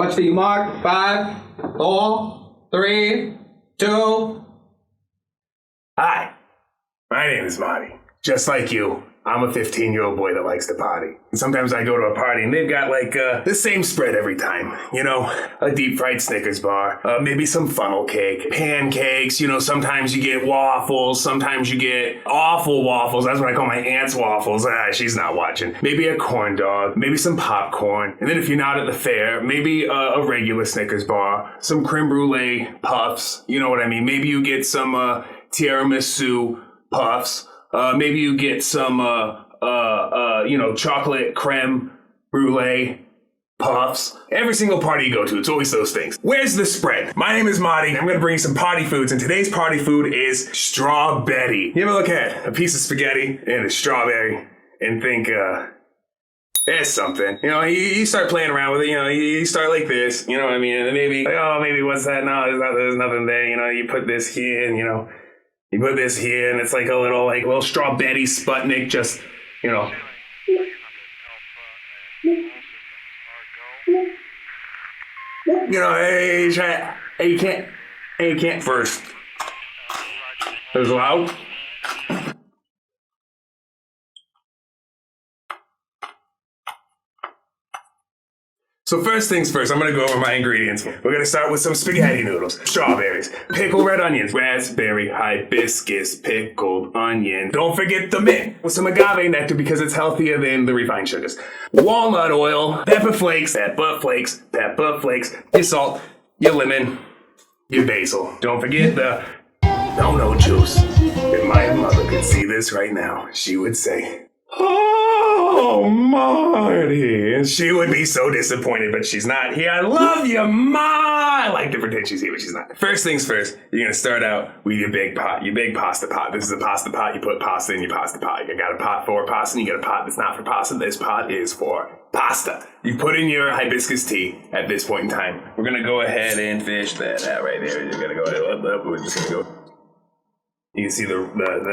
Watch the mark. 5, 4, 3, 2. Hi, my name is Marty. Just like you, I'm a 15-year-old boy that likes to party. And sometimes I go to a party and they've got like the same spread every time. You know, a deep fried Snickers bar, maybe some funnel cake, pancakes, you know, sometimes you get waffles, sometimes you get awful waffles. That's what I call my aunt's waffles. She's not watching. Maybe a corn dog, maybe some popcorn. And then if you're not at the fair, maybe a regular Snickers bar, some creme brulee puffs, you know what I mean? Maybe you get some tiramisu puffs. Maybe you get some, chocolate creme brulee puffs. Every single party you go to, it's always those things. Where's the spread? My name is Marty. I'm going to bring you some party foods, and today's party food is Strawbetti. You ever look at a piece of spaghetti and a strawberry and think, there's something. You know, you start playing around with it, you know, you start like this, you know what I mean? And maybe, maybe what's that? No, there's nothing there. You know, you put this here and, you put this here, and it's like a little Strawbetti Sputnik, just, you know. You know, you can't first. It was loud. So first things first, I'm going to go over my ingredients. We're going to start with some spaghetti noodles, strawberries, pickled red onions, raspberry, hibiscus, pickled onion. Don't forget the mint with some agave nectar because it's healthier than the refined sugars. Walnut oil, pepper flakes, your salt, your lemon, your basil. Don't forget the donnooooo juice. If my mother could see this right now, she would say, "Oh, Marty." And she would be so disappointed, but she's not here. I love you, Ma. I like to pretend she's here, but she's not. First things first, you're going to start out with your big pot, your big pasta pot. This is a pasta pot. You put pasta in your pasta pot. You got a pot for pasta, and you got a pot that's not for pasta. This pot is for pasta. You put in your hibiscus tea at this point in time. We're going to go ahead and fish that out right there. You're going to go ahead. We're just going to go. You can see the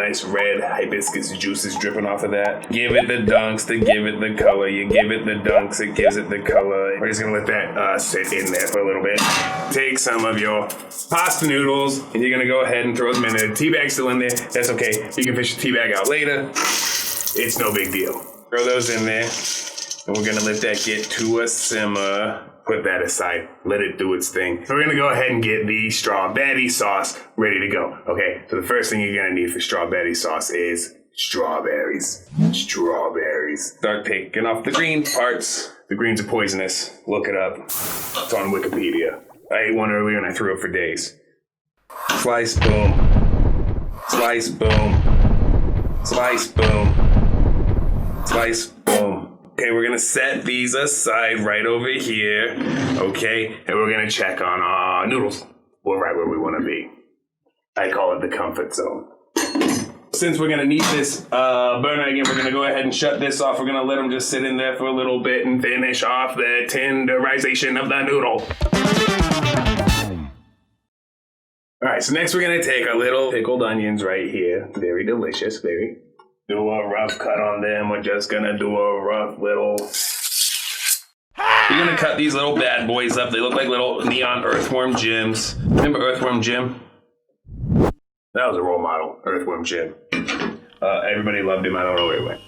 nice red hibiscus juices dripping off of that. Give it the dunks to give it the color. You give it the dunks, it gives it the color. We're just gonna let that sit in there for a little bit. Take some of your pasta noodles, and you're gonna go ahead and throw them in there. The tea bag's still in there. That's okay. You can fish the tea bag out later. It's no big deal. Throw those in there, and we're gonna let that get to a simmer. Put that aside. Let it do its thing. So we're going to go ahead and get the Strawbetti sauce ready to go. Okay, so the first thing you're going to need for Strawbetti sauce is strawberries. Strawberries. Start taking off the green parts. The greens are poisonous. Look it up. It's on Wikipedia. I ate one earlier and I threw up for days. Slice, boom. Slice, boom. Slice, boom. Slice, boom. Okay, we're going to set these aside right over here, okay? And we're going to check on our noodles. We're right where we want to be. I call it the comfort zone. Since we're going to need this burner again, we're going to go ahead and shut this off. We're going to let them just sit in there for a little bit and finish off the tenderization of the noodle. All right, so next we're going to take our little pickled onions right here. Very delicious, very. Do a rough cut on them. We're just gonna do a rough little... You're gonna cut these little bad boys up. They look like little neon earthworm gems. Remember Earthworm Jim? That was a role model, Earthworm Jim. Everybody loved him. I don't know where he went.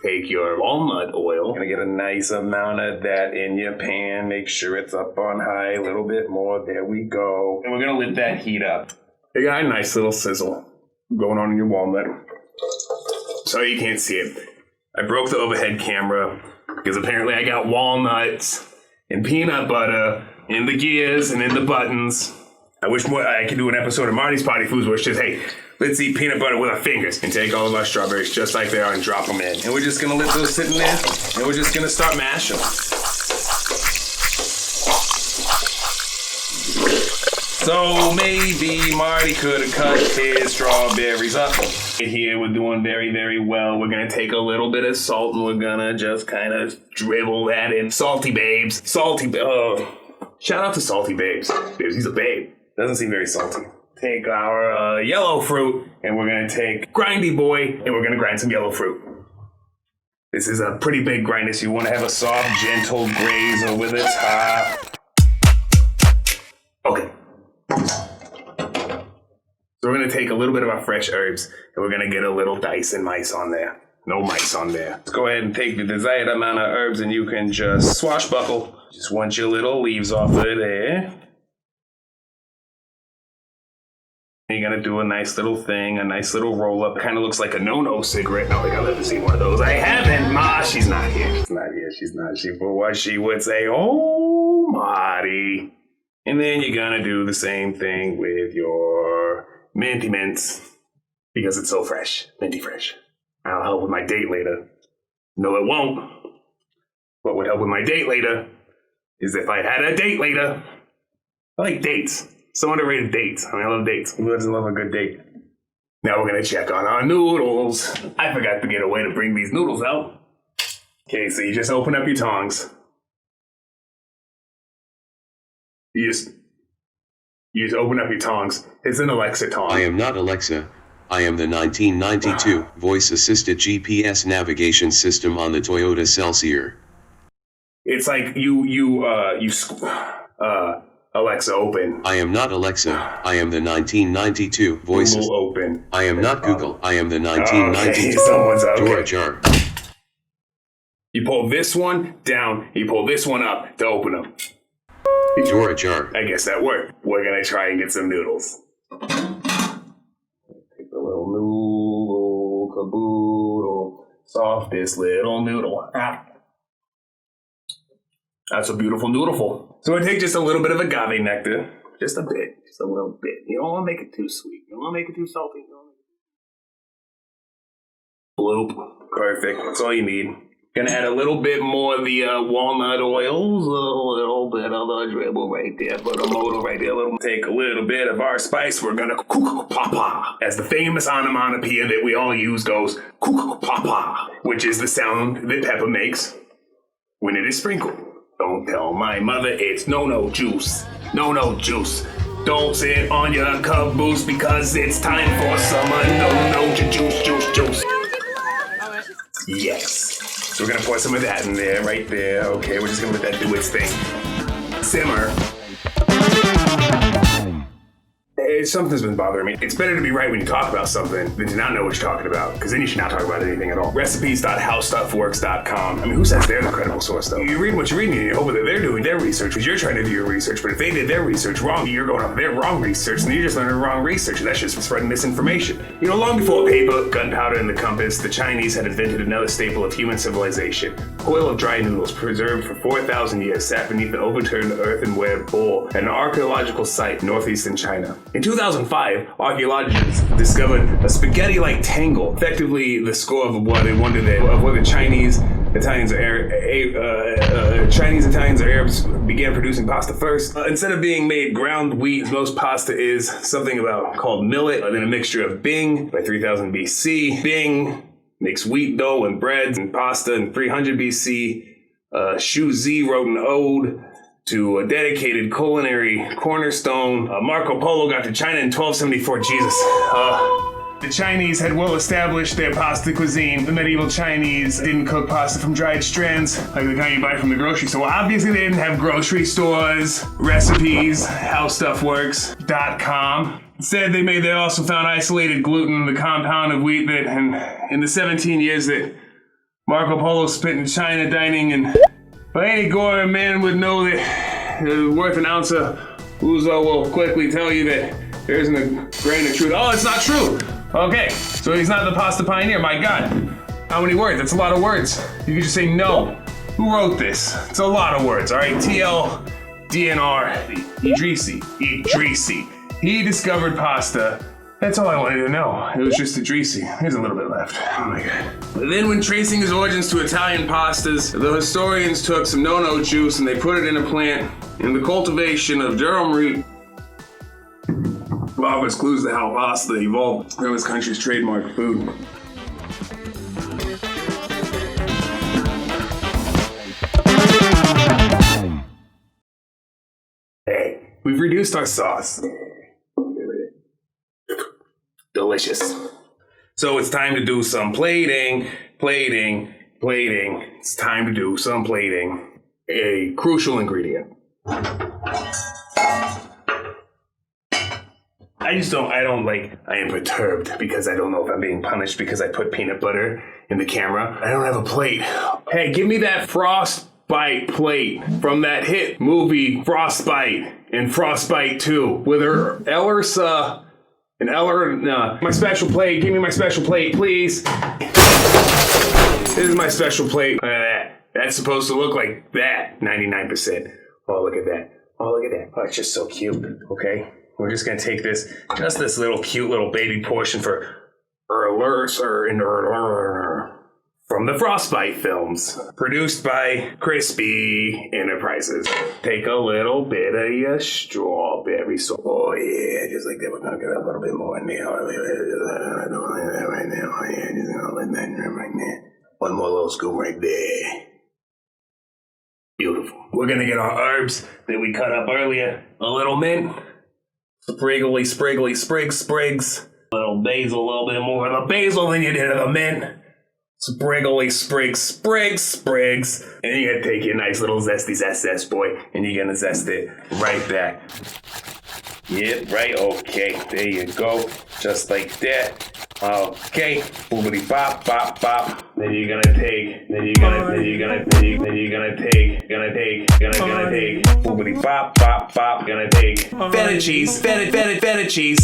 Take your walnut oil. Gonna get a nice amount of that in your pan. Make sure it's up on high. A little bit more. There we go. And we're gonna let that heat up. You got a nice little sizzle going on in your walnut. Sorry you can't see it. I broke the overhead camera because apparently I got walnuts and peanut butter in the gears and in the buttons. I wish I could do an episode of Marty's Party Foods where it's just, hey, let's eat peanut butter with our fingers and take all of our strawberries just like they are and drop them in. And we're just going to let those sit in there and we're just going to start mashing. So maybe Marty could have cut his strawberries up. Here we're doing very, very well. We're going to take a little bit of salt and we're going to just kind of dribble that in. Salty babes. Shout out to Salty Babes. He's a babe. Doesn't seem very salty. Take our yellow fruit and we're going to take Grindy Boy and we're going to grind some yellow fruit. This is a pretty big grinder, so you want to have a soft, gentle graze over the top. Okay. So we're going to take a little bit of our fresh herbs, and we're going to get a little dice and mice on there. No mice on there. Let's go ahead and take the desired amount of herbs, and you can just swashbuckle. Just want your little leaves off of there. You're going to do a nice little thing, a nice little roll-up. It kind of looks like a no-no cigarette. No, I got to let me see one of those. I haven't. Ma, she's not here. She's not here. She's not. For what she would say, oh, Marty. And then you're going to do the same thing with your minty mints, because it's so fresh. Minty fresh. I'll help with my date later. No, it won't. What would help with my date later is if I had a date later. I like dates. So underrated dates. I love dates. Who doesn't love a good date? Now we're going to check on our noodles. I forgot to get a way to bring these noodles out. Okay, so you just open up your tongs. You just open up your tongs. It's an Alexa tong. I am not Alexa. I am the 1992 voice-assisted GPS navigation system on the Toyota Celsior. It's like Alexa, open. I am not Alexa. I am the 1992 voice. Google, open. I am not Google. I am the 1992. Okay, someone's okay. Door jar. You pull this one down. You pull this one up to open them. Door jar. I guess that worked. We're gonna try and get some noodles. Take the little noodle, caboodle, softest little noodle. Ah. That's a beautiful noodleful. So I take just a little bit of agave nectar. Just a bit. Just a little bit. You don't want to make it too sweet. You don't want to make it too salty. Bloop. Perfect. That's all you need. Gonna add a little bit more of the walnut oils. A little bit of the dribble right there. Put a motor right there. Take a little bit of our spice. We're gonna papa. As the famous onomatopoeia that we all use goes, papa, which is the sound that pepper makes when it is sprinkled. Don't tell my mother it's no juice. No juice. Don't sit on your caboose because it's time for summer. No juice. Yes. So we're gonna pour some of that in there, right there. Okay, we're just gonna let that do its thing. Simmer. Something's been bothering me. It's better to be right when you talk about something than to not know what you're talking about, because then you should not talk about anything at all. Recipes.howstuffworks.com. I mean, who says they're the credible source, though? You're reading what you're reading, and you hope that they're doing their research, because you're trying to do your research, but if they did their research wrong, you're going off their wrong research, and you're just learning wrong research, and that's just spreading misinformation. You know, long before paper, gunpowder, and the compass, the Chinese had invented another staple of human civilization. Coil of dry noodles preserved for 4,000 years sat beneath an overturned earthenware bowl at an archaeological site in northeastern China. In 2005, archaeologists discovered a spaghetti-like tangle, effectively the score of what they wondered of whether Chinese, Italians, or Arabs began producing pasta first. Instead of being made ground wheat, most pasta is something called millet, then a mixture of Bing by 3000 BC. Bing makes wheat dough and breads and pasta in 300 BC. Xu Zi wrote an ode to a dedicated culinary cornerstone. Marco Polo got to China in 1274. Jesus. The Chinese had well established their pasta cuisine. The medieval Chinese didn't cook pasta from dried strands like the kind you buy from the grocery store. Obviously, they didn't have grocery stores, recipes, howstuffworks.com. Instead, they also found isolated gluten, the compound of wheat that in the 17 years that Marco Polo spent in China dining, and any gourmet man would know that worth an ounce of ouzo will quickly tell you that there isn't a grain of truth. Oh, it's not true. Okay, so he's not the pasta pioneer. My God, how many words? That's a lot of words. You could just say no. Who wrote this? It's a lot of words. All right, TLDNR Idrisi. He discovered pasta. That's all I wanted to know. It was just Idrisi. There's a little bit left. Oh my God. But then when tracing his origins to Italian pastas, the historians took some no juice and they put it in a plant in the cultivation of durum root. Offers clues to how pasta evolved from his country's trademark food. Hey, we've reduced our sauce. Delicious. So it's time to do some plating, Plating. It's time to do some plating. A crucial ingredient. I am perturbed because I don't know if I'm being punished because I put peanut butter in the camera. I don't have a plate. Hey, give me that Frostbite plate from that hit movie Frostbite and Frostbite 2 with her Ellersa and my special plate. Give me my special plate, please. This is my special plate. That's supposed to look like that, 99%. Oh, look at that. Oh, look at that. Oh, it's just so cute, okay? We're just gonna take this little cute little baby portion for from the Frostbite films, produced by Crispy Enterprises. Take a little bit of your strawberry sauce. Oh yeah, just like that. We're gonna get a little bit more in there. Right now. Yeah, just gonna let that right there. One more little scoop right there. Beautiful. We're gonna get our herbs that we cut up earlier. A little mint. Spriggly, sprigs. A little basil, a little bit more of the basil than you did of the mint. Spriggly, sprigs. And you're gonna take your nice little zesty zest, boy, and you're gonna zest it right back. Yep, right, okay, there you go. Just like that. Okay, boobity bop. Then you're gonna take, boobity bop, gonna take feta cheese.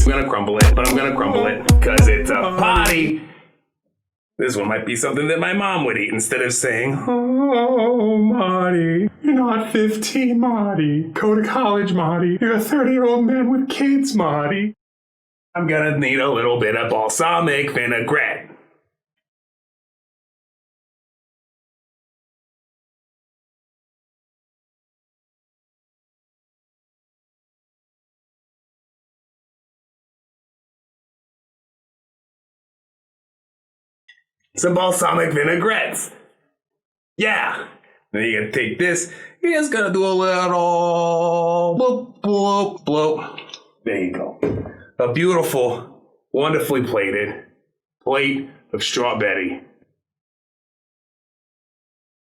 I'm gonna crumble it, but I'm gonna crumble it because it's a party. This one might be something that my mom would eat instead of saying, "Oh, Marty, you're not 15, Marty. Go to college, Marty. You're a 30-year-old man with kids, Marty." I'm gonna need a little bit of balsamic vinaigrette. Some balsamic vinaigrettes. Yeah. Then you're gonna take this. You're just gonna do a little bloop. There you go. A beautiful, wonderfully plated plate of Strawbetti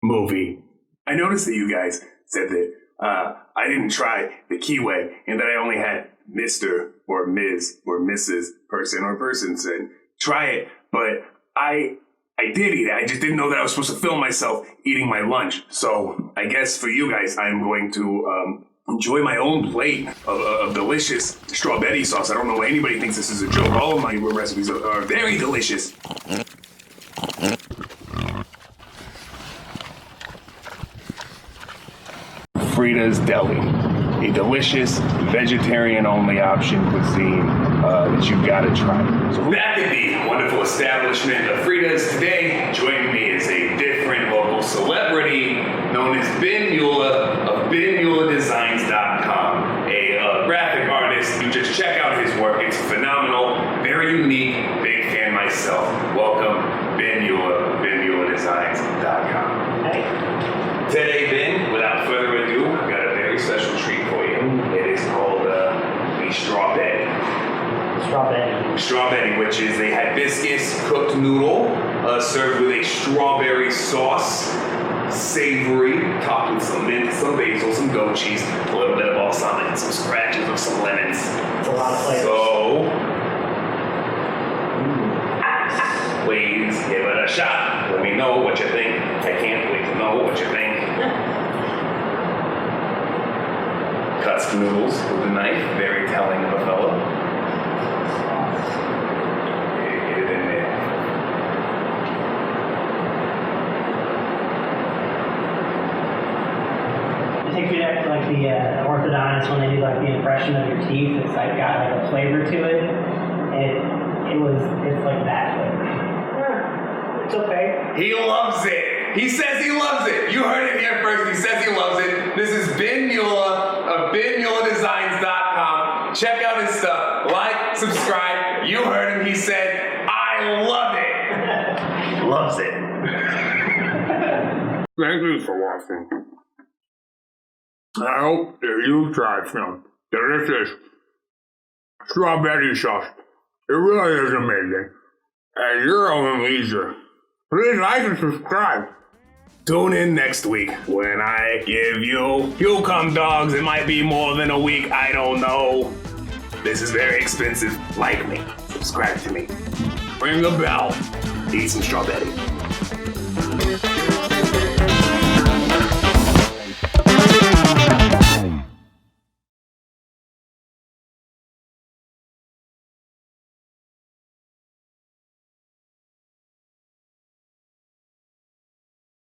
movie. I noticed that you guys said that I didn't try the Kiwi and that I only had Mr. or Ms. or Mrs. person or person said try it, but I did eat it. I just didn't know that I was supposed to film myself eating my lunch. So I guess for you guys, I'm going to enjoy my own plate of delicious Strawbetti sauce. I don't know why anybody thinks this is a joke. All of my recipes are very delicious. Frida's Deli, a delicious vegetarian-only option cuisine that you've got to try. So back at the wonderful establishment of Frida's today, joining me is a different local celebrity known as Ben Mueller of BenMuellerDesigns.com, a graphic artist. You just check out his work; it's phenomenal, very unique. Big fan myself. Welcome, Ben Mueller of BenMuellerDesigns.com. Hey. Today, Ben, without further ado, I've got a very special treat for you. It is called the Strawbetti. Strawbetti, which is a hibiscus cooked noodle served with a strawberry sauce, savory, topped with some mint, some basil, some goat cheese, a little bit of balsamic, and some scratches of some lemons. It's a lot of flavors. So, please give it a shot. Let me know what you think. I can't wait to know what you think. Cuts the noodles with a knife, very telling of a fellow. Get it in there. It takes me back to like the orthodontist when they do like the impression of your teeth. It's like got like a flavor to it. It's like that flavor. It's okay. He loves it. He says he loves it. You heard it here first. He says he loves it. This is Ben Mueller of BenMuellerDesigns.com. Check out his stuff. Like, subscribe. You heard him. He said, I love it. Loves it. Thank you for watching. I hope that you try some delicious Strawbetti sauce. It really is amazing. At your own leisure. Please like and subscribe. Tune in next week when I give you come dogs. It might be more than a week. I don't know. This is very expensive. Like me. Subscribe to me. Ring the bell. Eat some strawberry.